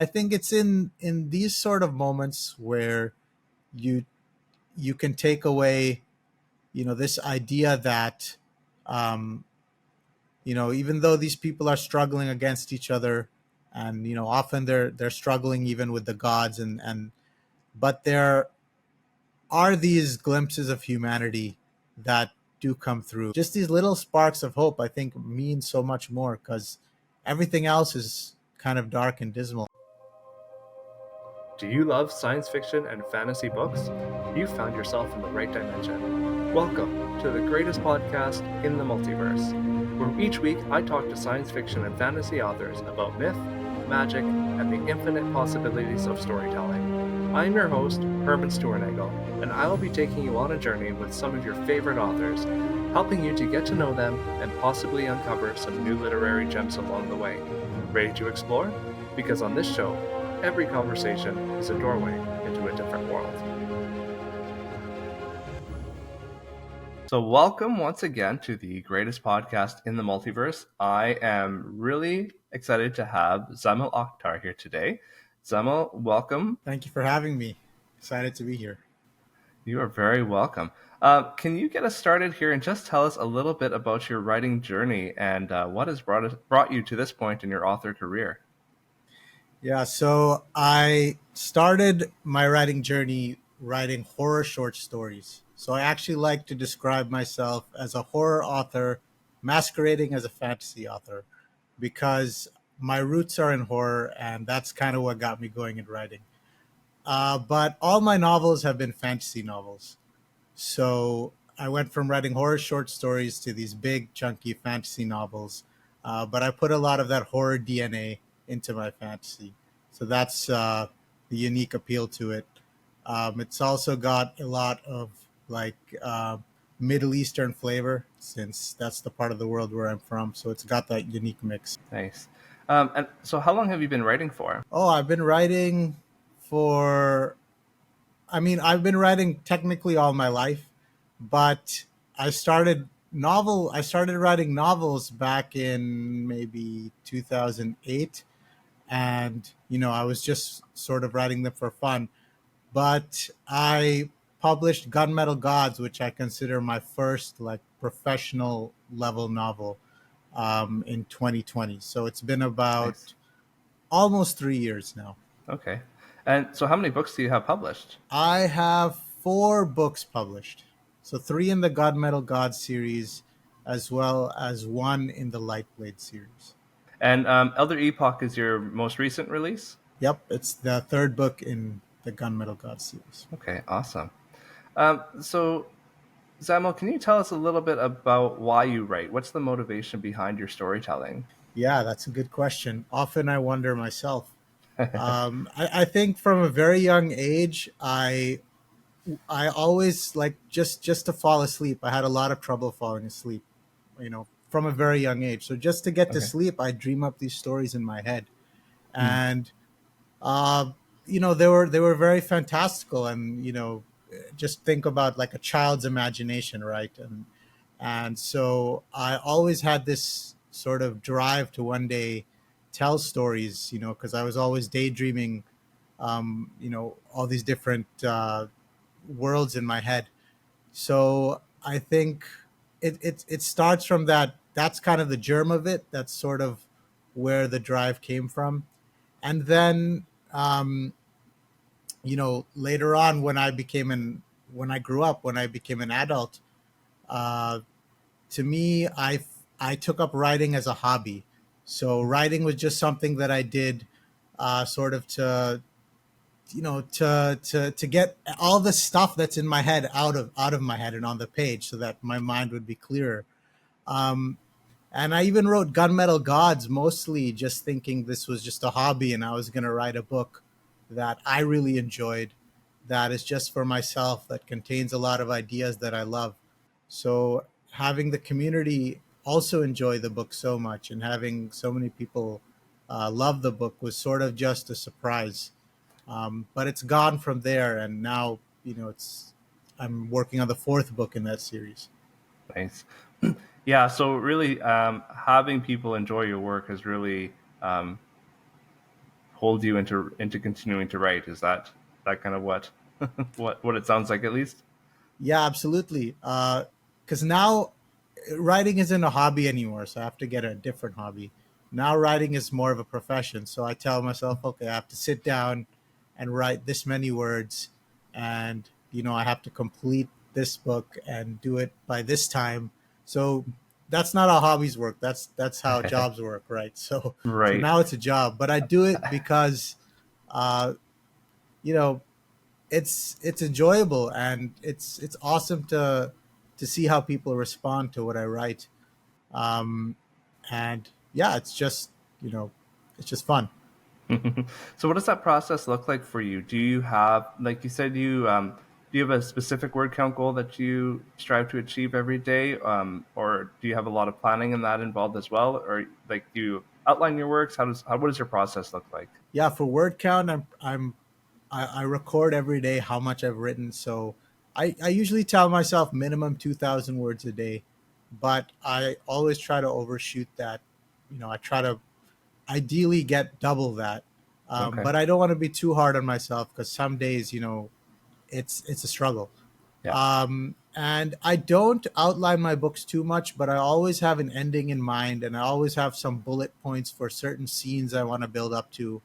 I think it's in these sort of moments where you you can take away, this idea that, um, even though these people are struggling against each other, and often they're struggling even with the gods, and but there are these glimpses of humanity that do come through. Just these little sparks of hope, I think, mean so much more, because everything else is kind of dark and dismal. Do you love science fiction and fantasy books? You found yourself in the right dimension. Welcome to the greatest podcast in the multiverse, where each week I talk to science fiction and fantasy authors about myth, magic, and the infinite possibilities of storytelling. I'm your host, Herman Stuernagel, and I will be taking you on a journey with some of your favorite authors, helping you to get to know them and possibly uncover some new literary gems along the way. Ready to explore? Because on this show, every conversation is a doorway into a different world. So, welcome once again to the greatest podcast in the multiverse. I am really excited to have Zamil Akhtar here today. Zamil, welcome. Thank you for having me. Excited to be here. You are very welcome. Can you get us started here and just tell us a little bit about your writing journey and what has brought you to this point in your author career? Yeah, so I started my writing journey writing horror short stories. So I actually like to describe myself as a horror author masquerading as a fantasy author, because my roots are in horror, and that's kind of what got me going in writing. But all my novels have been fantasy novels. So I went from writing horror short stories to these big, chunky fantasy novels. But I put a lot of that horror DNA into my fantasy. So that's the unique appeal to it. It's also got a lot of like Middle Eastern flavor, since that's the part of the world where I'm from. So it's got that unique mix. Nice. And so, how long have you been writing for? Oh, I've been writing for I've been writing technically all my life, but I started writing novels back in maybe 2008, and I was just sort of writing them for fun. But I published Gunmetal Gods, which I consider my first like professional level novel, in 2020. So it's been Nice. about almost 3 years now. Okay. And so, how many books do you have published? I have four books published. So three in the God Metal God series, as well as one in the Lightblade series. And Elder Epoch is your most recent release? Yep, it's the third book in the Gunmetal God series. Okay, awesome. So, Zamal, can you tell us a little bit about why you write? What's the motivation behind your storytelling? Yeah, that's a good question. Often I wonder myself. I think from a very young age, I always like just to fall asleep. I had a lot of trouble falling asleep, from a very young age. So just to get to Okay. sleep, I dream up these stories in my head, Hmm. and uh, they were very fantastical, and just think about like a child's imagination, right? And so I always had this sort of drive to one day tell stories, because I was always daydreaming, all these different worlds in my head. So I think it starts from that. That's kind of the germ of it. That's sort of where the drive came from. And then, later on, when I grew up, when I became an adult, uh, to me, I took up writing as a hobby. So writing was just something that I did, sort of to get all the stuff that's in my head out of my head and on the page, so that my mind would be clearer. Um, and I even wrote Gunmetal Gods mostly just thinking this was just a hobby, and I was going to write a book that I really enjoyed, that is just for myself, that contains a lot of ideas that I love. So having the community also enjoy the book so much, and having so many people love the book, was sort of just a surprise. But it's gone from there, and now it's I'm working on the fourth book in that series. Nice. Yeah, so really having people enjoy your work has really hold you into continuing to write? Is that kind of what what it sounds like at least? Yeah, absolutely. Because now writing isn't a hobby anymore, so I have to get a different hobby. Now writing is more of a profession, so I tell myself, okay, I have to sit down and write this many words, and I have to complete this book and do it by this time. So that's not how hobbies work. That's how jobs work, right? So Right. now it's a job, but I do it because uh, you know it's enjoyable, and it's awesome to see how people respond to what I write. Um, and yeah, you know, it's just fun. So what does that process look like for you? Do you have, like you said, do you have a specific word count goal that you strive to achieve every day, or do you have a lot of planning in that involved as well, or like do you outline your works? What does your process look like? Yeah, for word count, I record every day how much I've written. So I usually tell myself minimum 2,000 words a day, but I always try to overshoot that. I try to ideally get double that. Okay. But I don't want to be too hard on myself, because some days, it's a struggle. Yeah. And I don't outline my books too much, but I always have an ending in mind, and I always have some bullet points for certain scenes I want to build up to.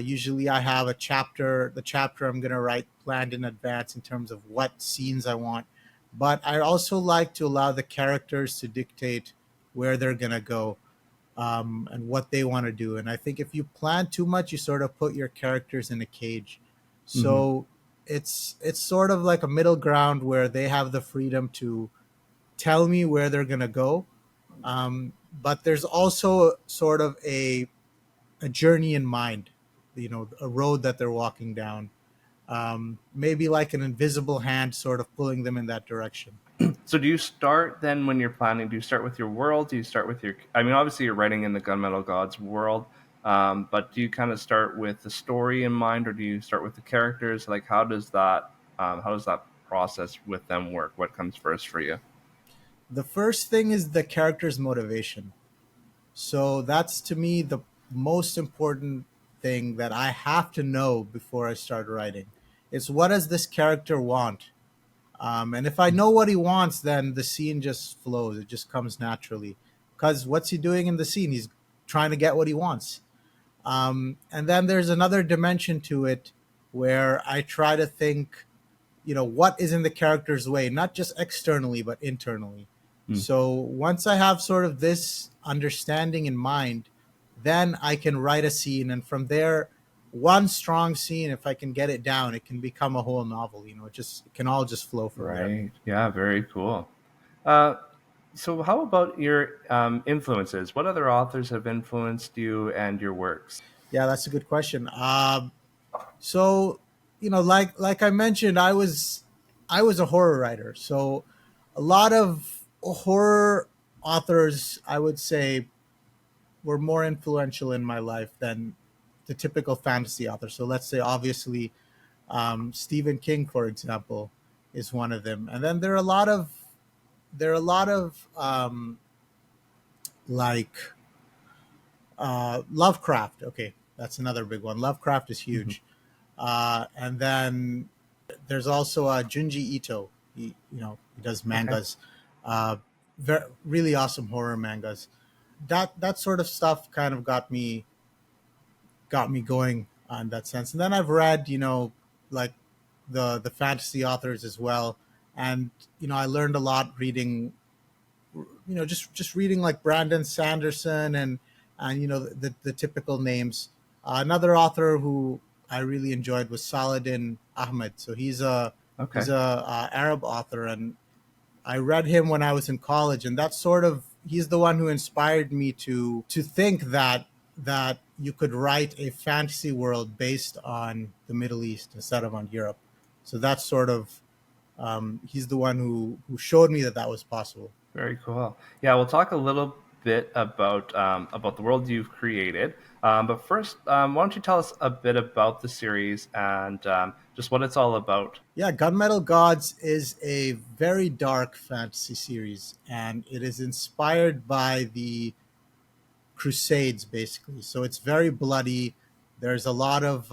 Usually, I have the chapter I'm going to write planned in advance in terms of what scenes I want. But I also like to allow the characters to dictate where they're going to go, and what they want to do. And I think if you plan too much, you sort of put your characters in a cage. Hmm. So it's sort of like a middle ground where they have the freedom to tell me where they're gonna go. But there's also sort of a journey in mind, a road that they're walking down. Maybe like an invisible hand sort of pulling them in that direction. So do you start then when you're planning? Do you start with your world? Do you start with your? I mean, obviously you're writing in the Gunmetal Gods world, but do you kind of start with the story in mind, or do you start with the characters? Like, how does that process with them work? What comes first for you? The first thing is the character's motivation. So that's to me the most important thing that I have to know before I start writing. It's, what does this character want? And if I know what he wants, then the scene just flows. It just comes naturally. Because what's he doing in the scene? He's trying to get what he wants. And then there's another dimension to it where I try to think, what is in the character's way, not just externally but internally. Mm. So once I have sort of this understanding in mind, then I can write a scene, and from there, one strong scene, if I can get it down, it can become a whole novel. It can all just flow from there. Right. Yeah. Very cool. Uh, so, how about your influences? What other authors have influenced you and your works? Yeah, that's a good question. So like I mentioned, I was a horror writer, so a lot of horror authors, I would say, were more influential in my life than the typical fantasy author. So let's say, obviously, Stephen King, for example, is one of them. And then there are a lot of like Lovecraft. Okay, that's another big one. Lovecraft is Mhm. huge. And then there's also Junji Ito. He does Okay. mangas, really awesome horror mangas. That sort of stuff kind of got me going on that sense. And then I've read, like the fantasy authors as well, and I learned a lot reading, just reading like Brandon Sanderson, and the typical names. Another author who I really enjoyed was Saladin Ahmed. So he's Okay. a Arab author, and I read him when I was in college, and that's sort of he's the one who inspired me to think that you could write a fantasy world based on the Middle East instead of on Europe. So that's sort of he's the one who showed me that that was possible. Very cool. Yeah, we'll talk a little bit about the world you've created. But first, why don't you tell us a bit about the series and just what it's all about? Yeah, Gunmetal Gods is a very dark fantasy series, and it is inspired by the Crusades, basically. So it's very bloody. There's a lot of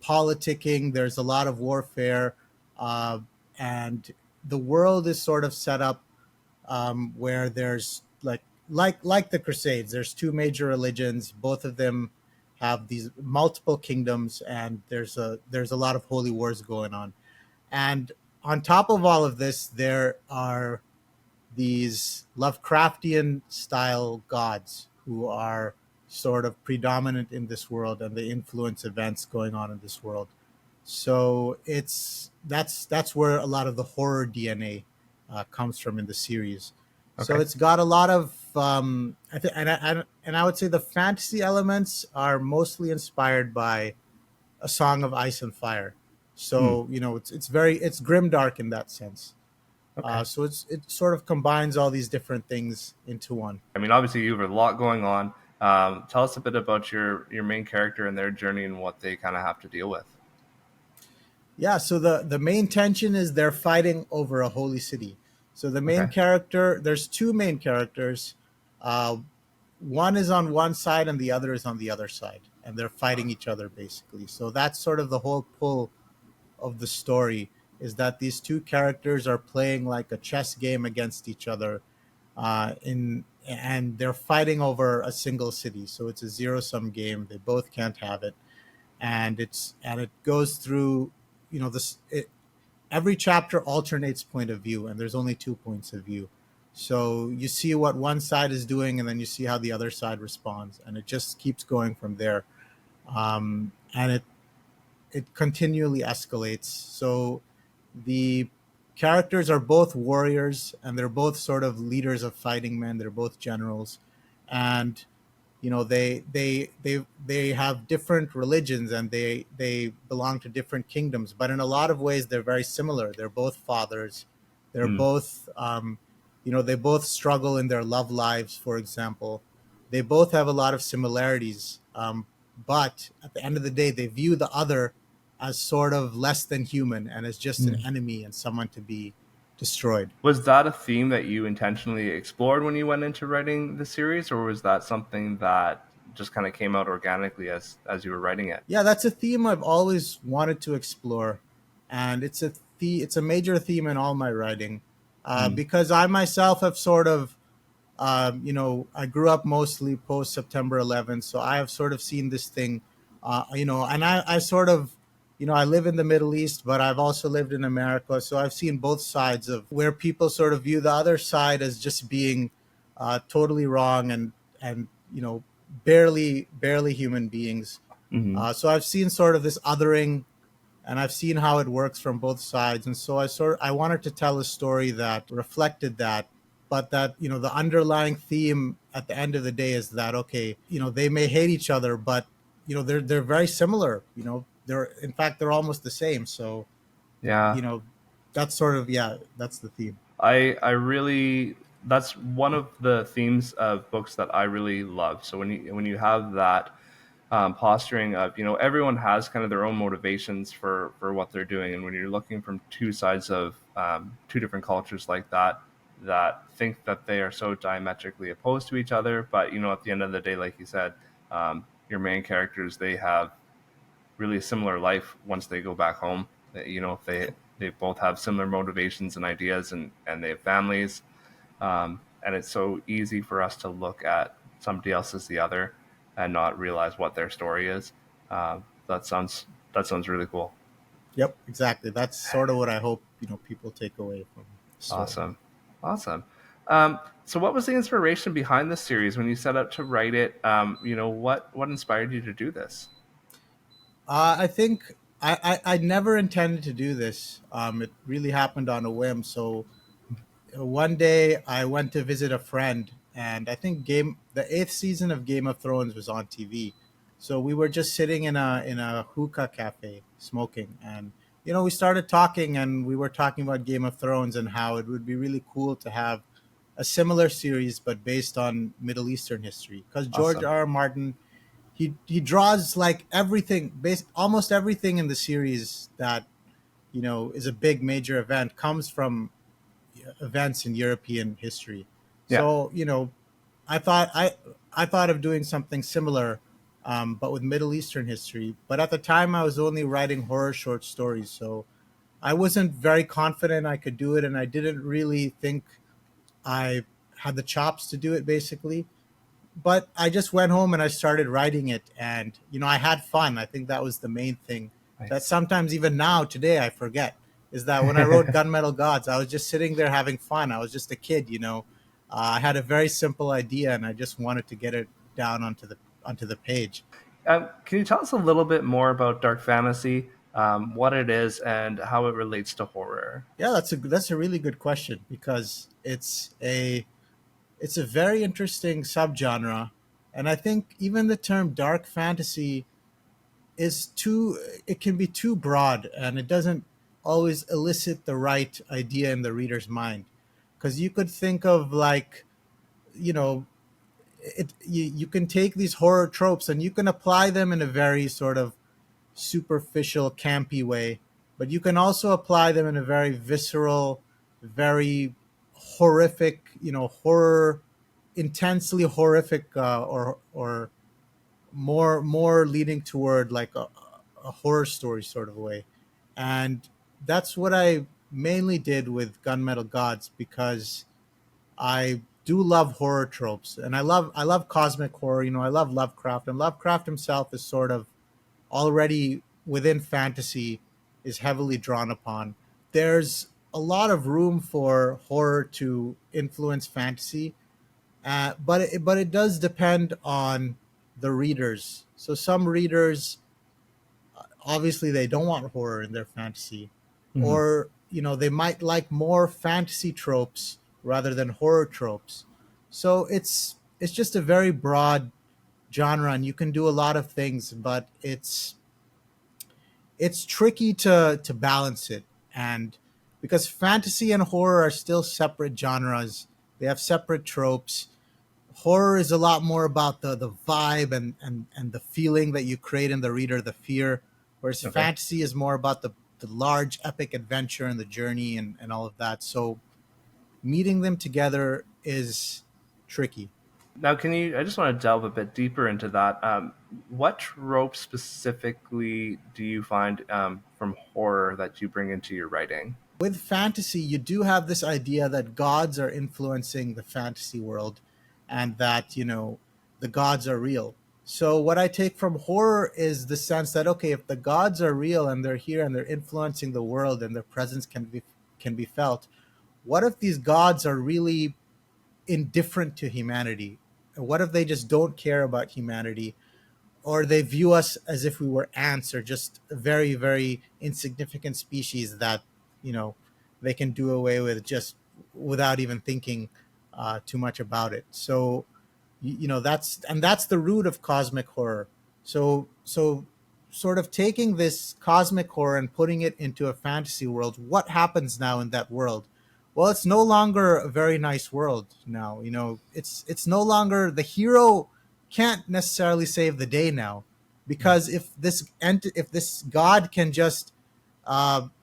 politicking. There's a lot of warfare, uh, and the world is sort of set up where there's like the Crusades. There's two major religions. Both of them have these multiple kingdoms, and there's a lot of holy wars going on. And on top of all of this, there are these Lovecraftian style gods who are sort of predominant in this world, and they influence events going on in this world. So that's where a lot of the horror DNA comes from in the series. So Okay. it's got a lot of I think, and I would say the fantasy elements are mostly inspired by A Song of Ice and Fire. Hmm. So it's grimdark in that sense. Okay. So it sort of combines all these different things into one. I mean, obviously, you have a lot going on. Tell us a bit about your main character and their journey and what they kind of have to deal with. Yeah, so the main tension is they're fighting over a holy city. So Okay. there's two main characters. Uh, One is on one side and the other is on the other side, and they're fighting each other basically. So that's sort of the whole pull of the story, is that these two characters are playing like a chess game against each other, in and they're fighting over a single city. So it's a zero sum game. They both can't have it, and it goes through, this every chapter alternates point of view, and there's only two points of view. So you see what one side is doing, and then you see how the other side responds, and it just keeps going from there. And it continually escalates. So the characters are both warriors, and they're both sort of leaders of fighting men. They're both generals, and they have different religions, and they belong to different kingdoms, but in a lot of ways they're very similar. They're both fathers. They're Hmm. both they both struggle in their love lives, for example. They both have a lot of similarities, but at the end of the day they view the other as sort of less than human, and as just an Hmm. enemy and someone to be destroyed. Was that a theme that you intentionally explored when you went into writing the series, or was that something that just kind of came out organically as you were writing it? Yeah, that's a theme I've always wanted to explore, and it's a major theme in all my writing, Hmm. because I myself have sort of, I grew up mostly post September 11th, so I have sort of seen this thing, and I sort of, I live in the Middle East, but I've also lived in America, so I've seen both sides of where people sort of view the other side as just being totally wrong, and barely human beings. Hmm. So I've seen sort of this othering, and I've seen how it works from both sides. And so I wanted to tell a story that reflected that, but that, the underlying theme at the end of the day is that, okay, they may hate each other, but they're very similar. They're almost the same. So Yeah. that's sort of, yeah, that's the theme. I really, that's one of the themes of books that I really love. So when you have that posturing of, everyone has kind of their own motivations for what they're doing, and when you're looking from two sides of two different cultures like that think that they are so diametrically opposed to each other, but at the end of the day, like you said, your main characters, they have really a similar life once they go back home. If they both have similar motivations and ideas, and they have families, and it's so easy for us to look at somebody else as the other and not realize what their story is. That sounds really cool. Yep, exactly. That's sort of what I hope, people take away from the story. Awesome, awesome. So, what was the inspiration behind this series when you set out to write it? What inspired you to do this? I think I never intended to do this. It really happened on a whim. So one day I went to visit a friend, and I think the eighth season of Game of Thrones was on TV. So we were just sitting in a hookah cafe smoking, and we started talking, and we were talking about Game of Thrones and how it would be really cool to have a similar series but based on Middle Eastern history, because George Awesome. R. R. Martin, he draws like everything, almost everything in the series that is a big major event comes from events in European history. Yeah. So I thought I thought of doing something similar, but with Middle Eastern history. But at the time, I was only writing horror short stories, so I wasn't very confident I could do it, and I didn't really think I had the chops to do it, basically. But I just went home and I started writing it, and I had fun. I think that was the main thing. That Nice. sometimes even now today I forget is that when I wrote Gunmetal Gods, I was just sitting there having fun. I was just a kid. I had a very simple idea, and I just wanted to get it down onto the page. Can you tell us a little bit more about dark fantasy, what it is, and how it relates to horror? Yeah, that's a really good question because it's a very interesting subgenre, and I think even the term dark fantasy is too it can be too broad, and it doesn't always elicit the right idea in the reader's mind, because you could think of, like, you know you can take these horror tropes and you can apply them in a very sort of superficial campy way, but you can also apply them in a very visceral, very horrific, horror, intensely horrific, or more leading toward like a horror story sort of way. And that's what I mainly did with Gunmetal Gods, because I do love horror tropes, and I love cosmic horror. I love Lovecraft, and Lovecraft himself is sort of already within fantasy, is heavily drawn upon. There's a lot of room for horror to influence fantasy, but it does depend on the readers. So some readers, obviously, they don't want horror in their fantasy, Mhm. or they might like more fantasy tropes rather than horror tropes. So it's just a very broad genre, and you can do a lot of things, but it's tricky to balance it. And because fantasy and horror are still separate genres, they have separate tropes. Horror is a lot more about the vibe and the feeling that you create in the reader, the fear, whereas Okay. fantasy is more about the large epic adventure and the journey, and all of that. So meeting them together is tricky. Now, can you? I just want to delve a bit deeper into that. What tropes specifically do you find from horror that you bring into your writing? With fantasy, you do have this idea that gods are influencing the fantasy world, and that, the gods are real. So, what I take from horror is the sense that, okay, if the gods are real and they're here and they're influencing the world and their presence can be felt, what if these gods are really indifferent to humanity? What if they just don't care about humanity, or they view us as if we were ants, or just a very, very insignificant species that you know they can do away with just without even thinking too much about it. So that's the root of cosmic horror. So sort of taking this cosmic horror and putting it into a fantasy world, what happens now in that world? Well, it's no longer a very nice world now. It's no longer the hero can't necessarily save the day now, because if this god can just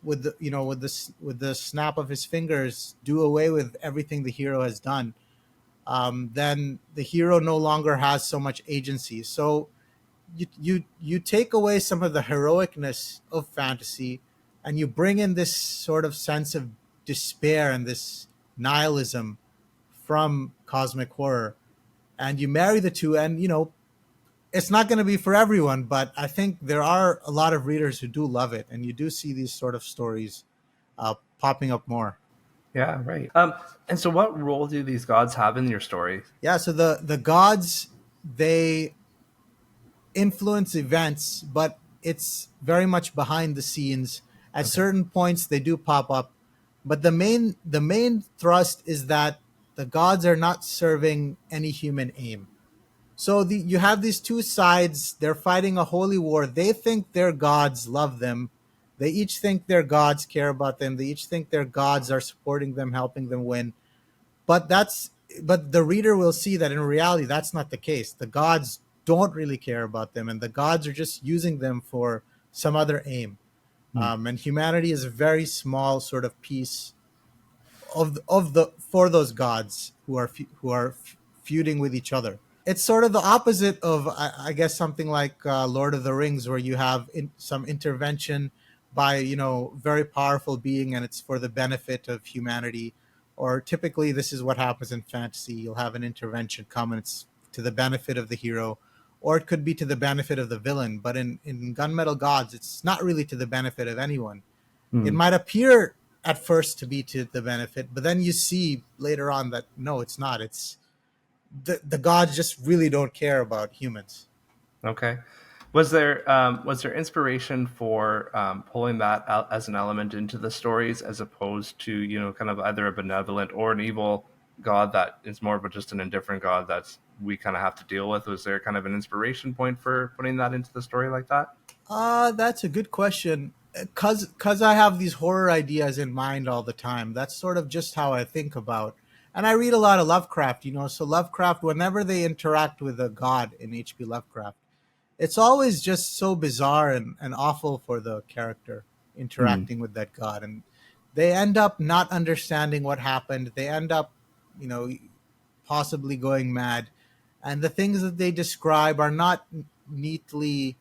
with the snap of his fingers do away with everything the hero has done, then the hero no longer has so much agency. So you take away some of the heroicness of fantasy, and you bring in this sort of sense of despair and this nihilism from cosmic horror, and you marry the two, and it's not going to be for everyone, but I think there are a lot of readers who do love it, and you do see these sort of stories popping up more. Yeah, right. And so, what role do these gods have in your story? Yeah, so the gods, they influence events, but it's very much behind the scenes. At Okay. certain points, they do pop up, but the main thrust is that the gods are not serving any human aim. So you have these two sides. They're fighting a holy war. They think their gods love them. They each think their gods care about them. They each think their gods are supporting them, helping them win. But the reader will see that in reality that's not the case. The gods don't really care about them, and the gods are just using them for some other aim. Hmm. And humanity is a very small sort of piece of the for those gods who are feuding with each other. it's sort of the opposite of I guess something like Lord of the Rings, where you have some intervention by very powerful being, and it's for the benefit of humanity. Or typically, this is what happens in fantasy: you'll have an intervention come, and it's to the benefit of the hero, or it could be to the benefit of the villain. But in Gunmetal Gods, it's not really to the benefit of anyone. It Hmm. might appear at first to be to the benefit, but then you see later on that no, it's not. It's the gods just really don't care about humans. Okay. Was there inspiration for pulling that out as an element into the stories, as opposed to kind of either a benevolent or an evil god that is more of a, just an indifferent god that's we kind of have to deal with? Was there kind of an inspiration point for putting that into the story like that? That's a good question. Cause I have these horror ideas in mind all the time. That's sort of just how I think about. And I read a lot of Lovecraft, so Lovecraft, whenever they interact with a god in H.P. Lovecraft, it's always just so bizarre and awful for the character Hmm. interacting with that god. And they end up not understanding what happened. They end up, you know, possibly going mad. And the things that they describe are not neatly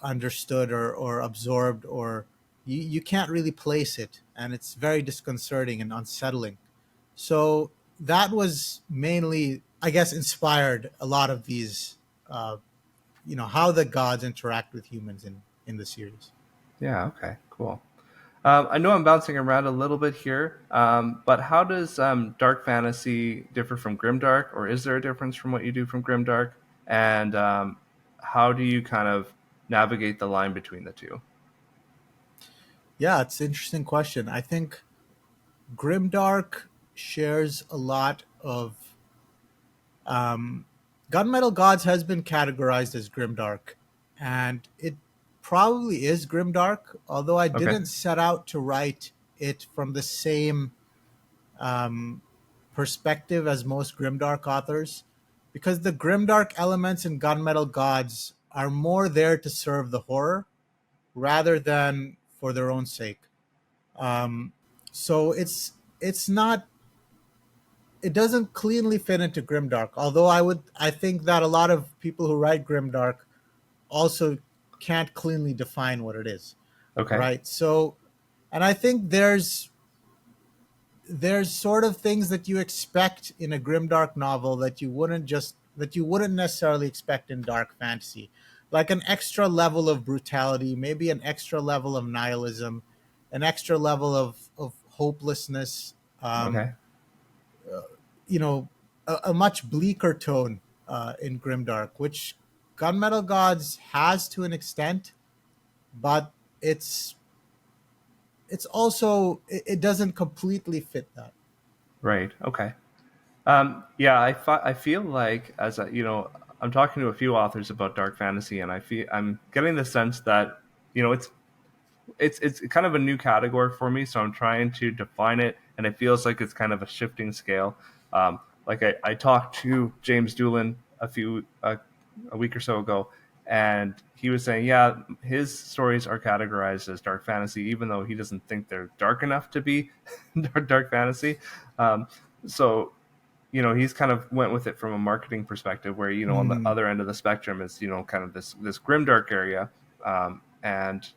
understood or absorbed, or you can't really place it, and it's very disconcerting and unsettling. So that was mainly, I guess, inspired a lot of these how the gods interact with humans in the series. Yeah. Okay. Cool. I know I'm bouncing around a little bit here, but how does dark fantasy differ from grimdark, or is there a difference from what you do from grimdark? And how do you kind of navigate the line between the two? Yeah, it's an interesting question. I think grimdark shares a lot of Um, Gunmetal Gods has been categorized as grimdark, and it probably is grimdark. Although I Okay. didn't set out to write it from the same um, perspective as most grimdark authors, because the grimdark elements in Gunmetal Gods are more there to serve the horror rather than for their own sake. Um, so it's not it doesn't cleanly fit into grimdark. Although I think that a lot of people who write grimdark also can't cleanly define what it is, Okay. right? So, and I think there's sort of things that you expect in a grimdark novel that you wouldn't necessarily expect in dark fantasy, like an extra level of brutality, maybe an extra level of nihilism, an extra level of hopelessness. Um, Okay. you know, a much bleaker tone in Grimdark, which Gunmetal Gods has to an extent, but it's it's also it doesn't completely fit that. Right. Okay. Yeah, I feel like I'm talking to a few authors about dark fantasy, and I'm getting the sense that it's kind of a new category for me, so I'm trying to define it, and it feels like it's kind of a shifting scale. Like I talked to James Doolin a week or so ago, and he was saying, yeah, his stories are categorized as dark fantasy, even though he doesn't think they're dark enough to be dark fantasy. Um, so he's kind of went with it from a marketing perspective, where on the Hmm. other end of the spectrum is kind of this grimdark area, and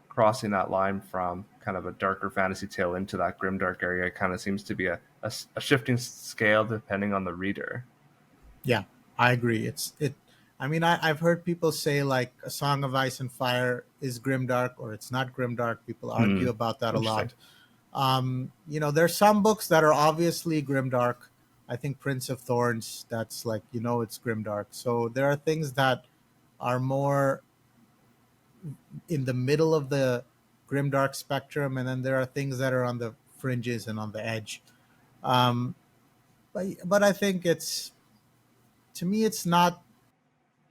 crossing that line from kind of a darker fantasy tale into that grimdark area kind of seems to be a shifting scale depending on the reader. Yeah, I agree. I mean, I've heard people say like A Song of Ice and Fire is grimdark or it's not grimdark. People argue Hmm. about that a Interesting. lot. There's some books that are obviously grimdark. I think Prince of Thorns, that's like, it's grimdark. So there are things that are more in the middle of the grimdark spectrum, and then there are things that are on the fringes and on the edge. Um, but I think to me, it's not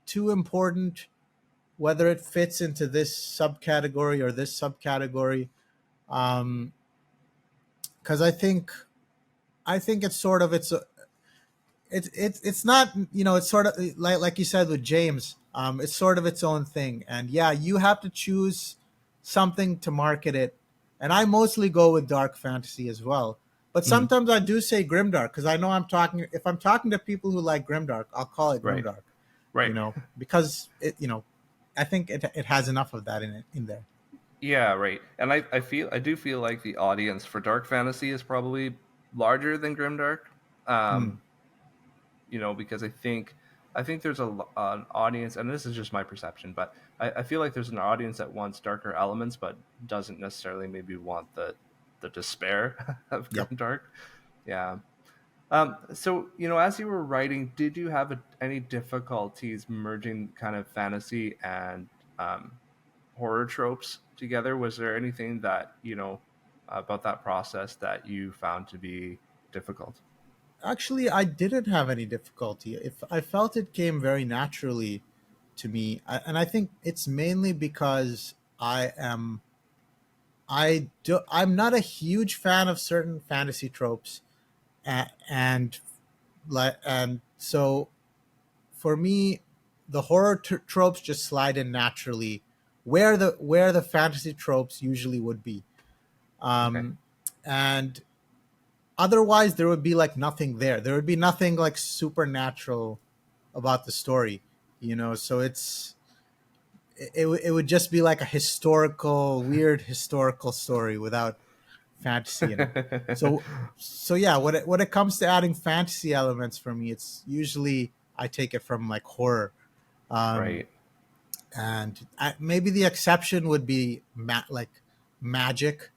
too important whether it fits into this subcategory or this subcategory. Because I think it's sort of it's not it's sort of like you said with James, it's sort of its own thing, and yeah, you have to choose something to market it. And I mostly go with dark fantasy as well, But Mhm. sometimes I do say grimdark because I know I'm talking. If I'm talking to people who like grimdark, I'll call it Right. grimdark. Right. Because I think it has enough of that in there. Yeah, right. And I do feel like the audience for dark fantasy is probably larger than grimdark. Mm, Um, because I think there's an audience, and this is just my perception, but I feel like there's an audience that wants darker elements, but doesn't necessarily maybe want the despair of yep. grimdark. Yeah. So as you were writing, did you have any difficulties merging kind of fantasy and horror tropes together? Was there anything that about that process that you found to be difficult? Actually, I didn't have any difficulty. If I felt it came very naturally to me, and I think it's mainly because I'm not a huge fan of certain fantasy tropes, and and so for me, the horror tropes just slide in naturally, where the fantasy tropes usually would be, Okay. um, and otherwise there would be like nothing there. There would be nothing like supernatural about the story, So it would just be like a weird historical story without fantasy in it. So so yeah, when it comes to adding fantasy elements for me, it's usually I take it from like horror. Um, Right. and maybe the exception would be like magic.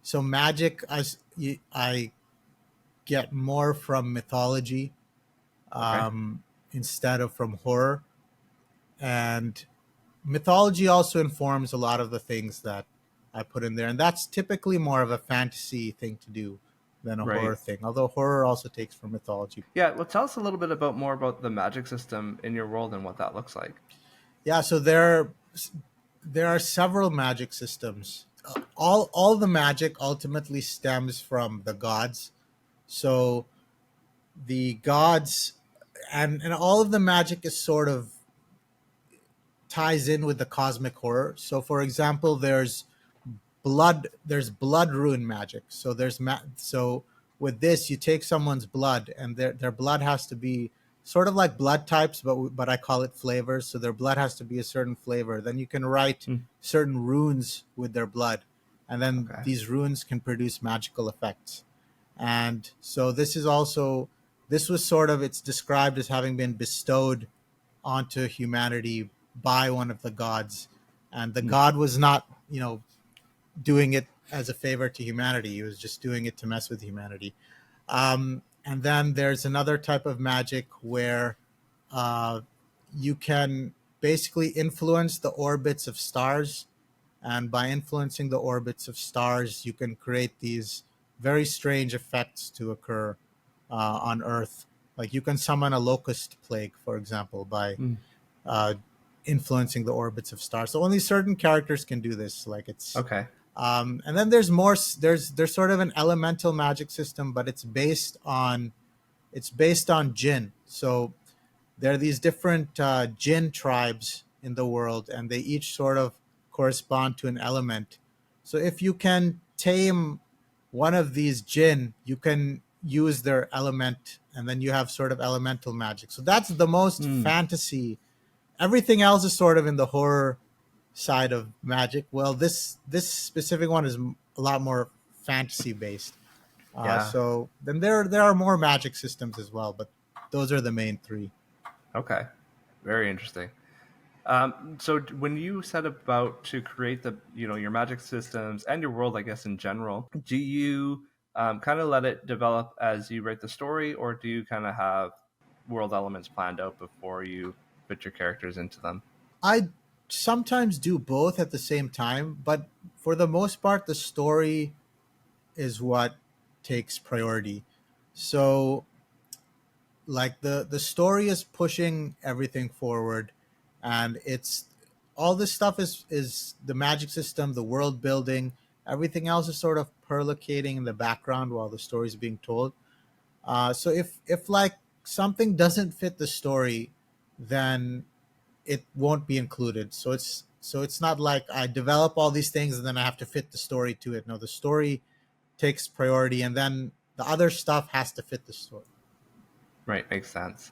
So magic, I get more from mythology, Okay. instead of from horror, and mythology also informs a lot of the things that I put in there, and that's typically more of a fantasy thing to do than a horror Right. thing. Although horror also takes from mythology. Yeah. Well, tell us a little bit more about the magic system in your world and what that looks like. Yeah, so there are several magic systems. All the magic ultimately stems from the gods. So the gods and all of the magic is sort of ties in with the cosmic horror. So for example, there's blood rune magic. So with this you take someone's blood, and their blood has to be sort of like blood types, but I call it flavors. So their blood has to be a certain flavor. Then you can write Hmm. certain runes with their blood, and then Okay. these runes can produce magical effects. And so this was sort of, it's described as having been bestowed onto humanity by one of the gods, and the Hmm. god was not doing it as a favor to humanity. He was just doing it to mess with humanity. And then there's another type of magic where uh, you can basically influence the orbits of stars. And by influencing the orbits of stars, you can create these very strange effects to occur on Earth. Like you can summon a locust plague, for example, by Hmm. uh, influencing the orbits of stars. So only certain characters can do this. Okay. And then there's more. There's sort of an elemental magic system, but it's based on jinn. So there are these different jinn tribes in the world, and they each sort of correspond to an element. So if you can tame one of these jinn, you can use their element, and then you have sort of elemental magic. So that's the most Hmm. fantasy. Everything else is sort of in the horror side of magic. Well, this specific one is a lot more fantasy based. Yeah. So then there are more magic systems as well, but those are the main three. Okay. Very interesting. So when you set about to create your magic systems and your world, I guess in general, do you kind of let it develop as you write the story, or do you kind of have world elements planned out before you put your characters into them? I sometimes do both at the same time, but for the most part, the story is what takes priority. So like the story is pushing everything forward, and it's all this stuff is the magic system, the world building, everything else is sort of perlocating in the background while the story is being told. So if like something doesn't fit the story, then it won't be included. So it's not like I develop all these things and then I have to fit the story to it. No, the story takes priority, and then the other stuff has to fit the story. Right, makes sense.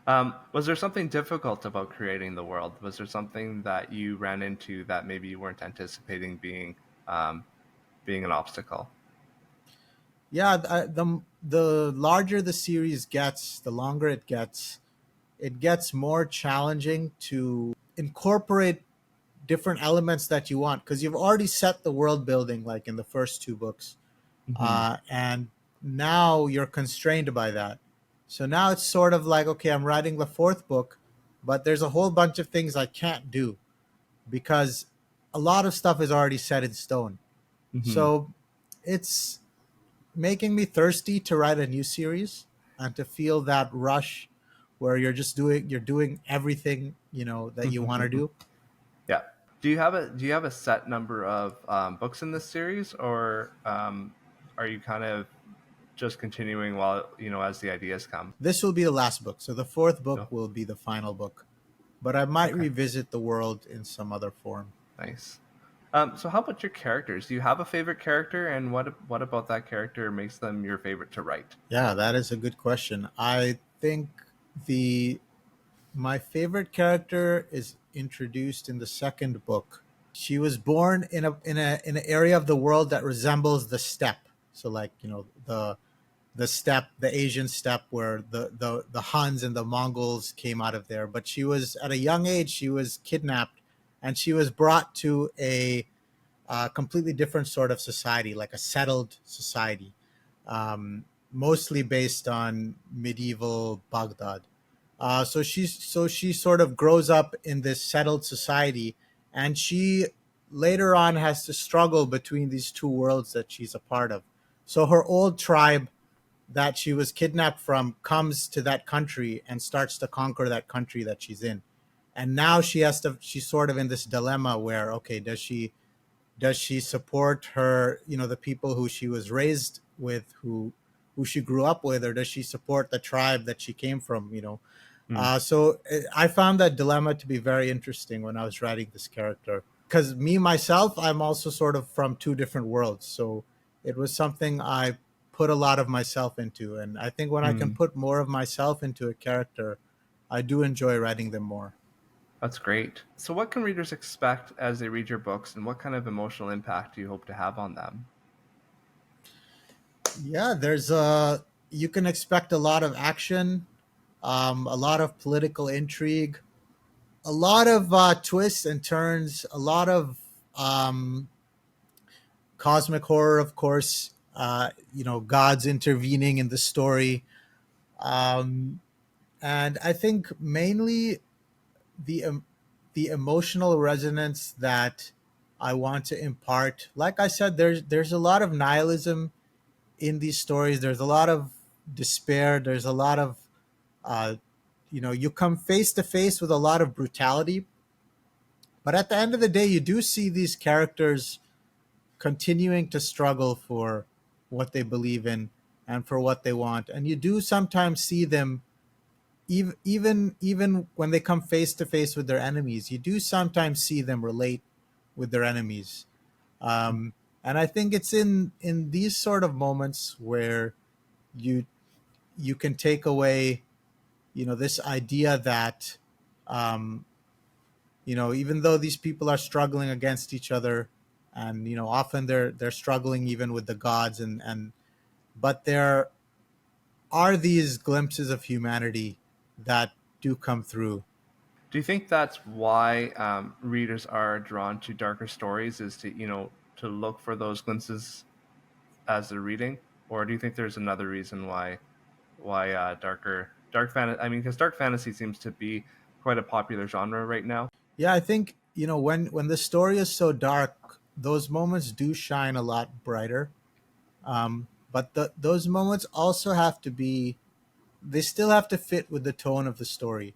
Was there something difficult about creating the world? Was there something that you ran into that maybe you weren't anticipating um, being an obstacle? Yeah, the larger the series gets, the longer it gets more challenging to incorporate different elements that you want, because you've already set the world building like in the first two books, Hmm. and now you're constrained by that. So now it's sort of like, okay, I'm writing the fourth book, but there's a whole bunch of things I can't do because a lot of stuff is already set in stone. Hmm. So it's making me thirsty to write a new series and to feel that rush where you're doing everything, that you want to do. Yeah. Do you have a set number of books in this series, or are you kind of just continuing while as the ideas come? This will be the last book, so the fourth book No. will be the final book, but I might Okay. revisit the world in some other form. Nice. So how about your characters? Do you have a favorite character, and what about that character makes them your favorite to write? Yeah, that is a good question. I think the my favorite character is introduced in the second book. She was born in an area of the world that resembles the steppe. So like, the steppe, the Asian steppe, where the Huns and the Mongols came out of there. But she was at a young age, she was kidnapped, and she was brought to a completely different sort of society, like a settled society, mostly based on medieval Baghdad. So she sort of grows up in this settled society, and she later on has to struggle between these two worlds that she's a part of. So her old tribe that she was kidnapped from comes to that country and starts to conquer that country that she's in. And now she's sort of in this dilemma where, okay, does she support her, the people who she was raised with, who she grew up with, or does she support the tribe that she came from, Mm. so I found that dilemma to be very interesting when I was writing this character, because me myself, I'm also sort of from two different worlds. So it was something I put a lot of myself into, and I think when I can Mm. put more of myself into a character, I do enjoy writing them more. That's great. So what can readers expect as they read your books, and what kind of emotional impact do you hope to have on them? Yeah, you can expect a lot of action, a lot of political intrigue, a lot of twists and turns, a lot of cosmic horror, of course. Gods intervening in the story, um, and I think mainly the emotional resonance that I want to impart. Like I said, there's a lot of nihilism in these stories. There's a lot of despair. There's a lot of uh, you come face to face with a lot of brutality. But at the end of the day, you do see these characters continuing to struggle for what they believe in and for what they want. And you do sometimes see them, even when they come face to face with their enemies, you do sometimes see them relate with their enemies. And I think it's in these sort of moments where you you can take away, this idea that, um, even though these people are struggling against each other, and often they're struggling even with the gods, and but there are these glimpses of humanity that do come through. Do you think that's why readers are drawn to darker stories, is to to look for those glimpses as they're reading, or do you think there's another reason why dark fantasy? I mean, because dark fantasy seems to be quite a popular genre right now. Yeah, I think, when the story is so dark, those moments do shine a lot brighter. But those moments also have to be, they still have to fit with the tone of the story.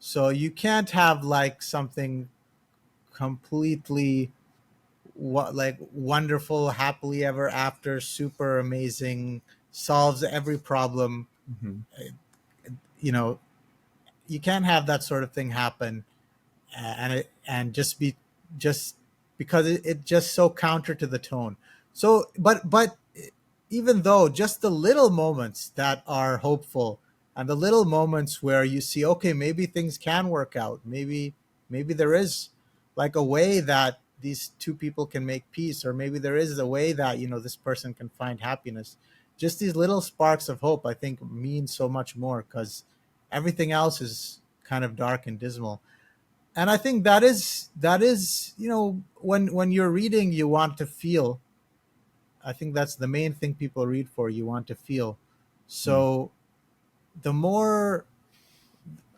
So you can't have like something completely, like wonderful, happily ever after, super amazing, solves every problem. Hmm. You know, you can't have that sort of thing happen, and just because it just so counter to the tone. So, but even though just the little moments that are hopeful and the little moments where you see, okay, maybe things can work out, maybe there is like a way that these two people can make peace, or maybe there is a way that this person can find happiness. Just these little sparks of hope, I think, mean so much more, because everything else is kind of dark and dismal. And I think that is when you're reading, you want to feel. I think that's the main thing people read for. You want to feel. Hmm. So the more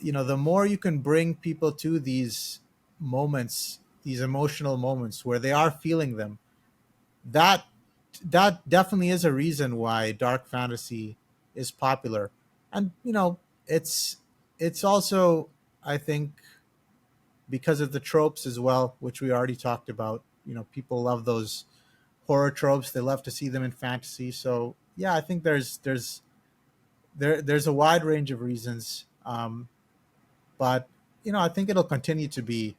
the more you can bring people to these moments, these emotional moments where they are feeling them, that that definitely is a reason why dark fantasy is popular. And it's also, I think, because of the tropes as well, which we already talked about. People love those horror tropes. They love to see them in fantasy. So yeah, I think there's a wide range of reasons, but I think it'll continue to be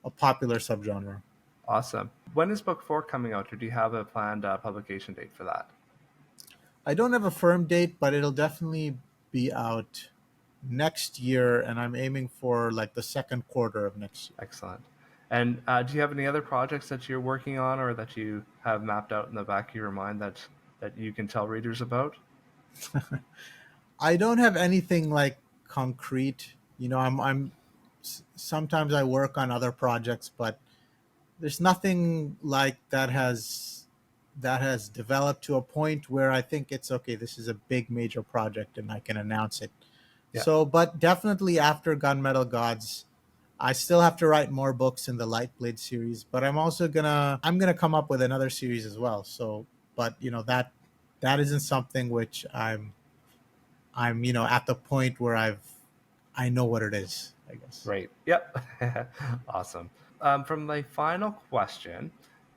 a popular subgenre. Awesome. When is book 4 coming out, or do you have a planned publication date for that? I don't have a firm date, but it'll definitely be out next year, and I'm aiming for like the second quarter of next year. Excellent. And do you have any other projects that you're working on, or that you have mapped out in the back of your mind that you can tell readers about? I don't have anything like concrete. Sometimes I work on other projects, but there's nothing like that has developed to a point where I think it's okay. This is a big major project, and I can announce it. Yeah. So, but definitely after Gunmetal Gods, I still have to write more books in the Lightblade series. But I'm gonna come up with another series as well. So, but that isn't something which I'm at the point where I know what it is, I guess. Right. Yep. Awesome. From my final question,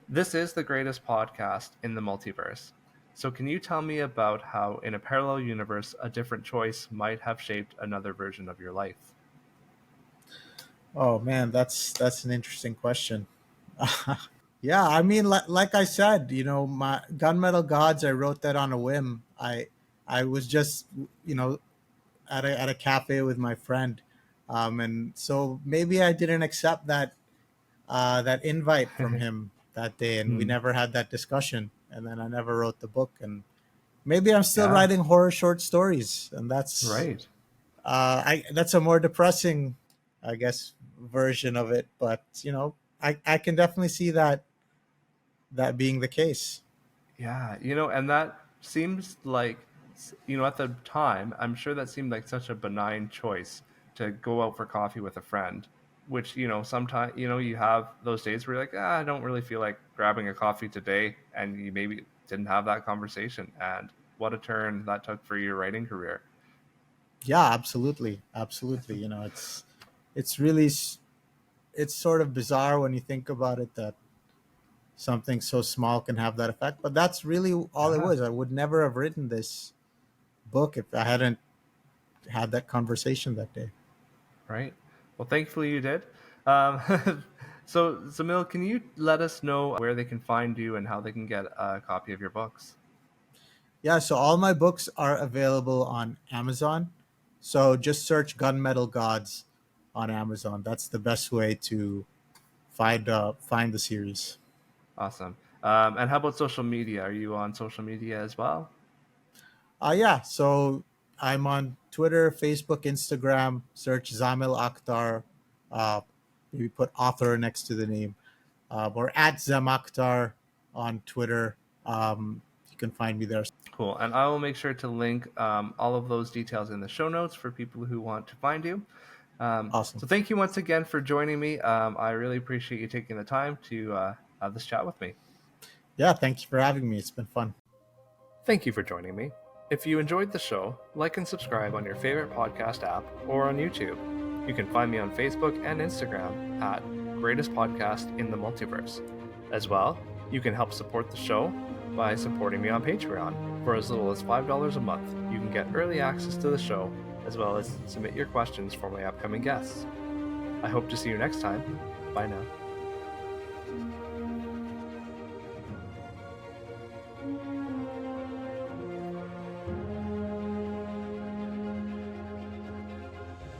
this is the greatest podcast in the multiverse. So, can you tell me about how, in a parallel universe, a different choice might have shaped another version of your life? Oh man, that's an interesting question. Yeah, I mean, like I said, my Gunmetal Gods, I wrote that on a whim. I was just at a cafe with my friend, and so maybe I didn't accept that invite from him that day, and we Hmm. never had that discussion, and then I never wrote the book. And maybe I'm still Yeah. writing horror short stories, and Right. that's a more depressing, I guess, version of it. But I can definitely see that being the case. Yeah, and that seems like, at the time, I'm sure that seemed like such a benign choice to go out for coffee with a friend, which, sometimes, you have those days where you're like, I don't really feel like grabbing a coffee today. And you maybe didn't have that conversation. And what a turn that took for your writing career. Yeah, absolutely, absolutely. It's really it's sort of bizarre when you think about it, that something so small can have that effect. But that's really all it Yeah, was. I would never have written this book if I hadn't had that conversation that day. right. Well, thankfully you did. Um, so, Zamil, can you let us know where they can find you and how they can get a copy of your books? Yeah, so all my books are available on Amazon. So just search Gunmetal Gods on Amazon. That's the best way to find the series. Awesome. And how about social media? Are you on social media as well? Yeah, so I'm on Twitter, Facebook, Instagram. Search Zamil Akhtar. Uh, Maybe put author next to the name, or at Zam Akhtar on Twitter. You can find me there. Cool. And I will make sure to link all of those details in the show notes for people who want to find you. Awesome. So thank you once again for joining me. I really appreciate you taking the time to have this chat with me. Yeah, thank you for having me. It's been fun. Thank you for joining me. If you enjoyed the show, like and subscribe on your favorite podcast app or on YouTube. You can find me on Facebook and Instagram at Greatest Podcast in the Multiverse. As well, you can help support the show by supporting me on Patreon. For as little as $5 a month, you can get early access to the show, as well as submit your questions for my upcoming guests. I hope to see you next time. Bye now.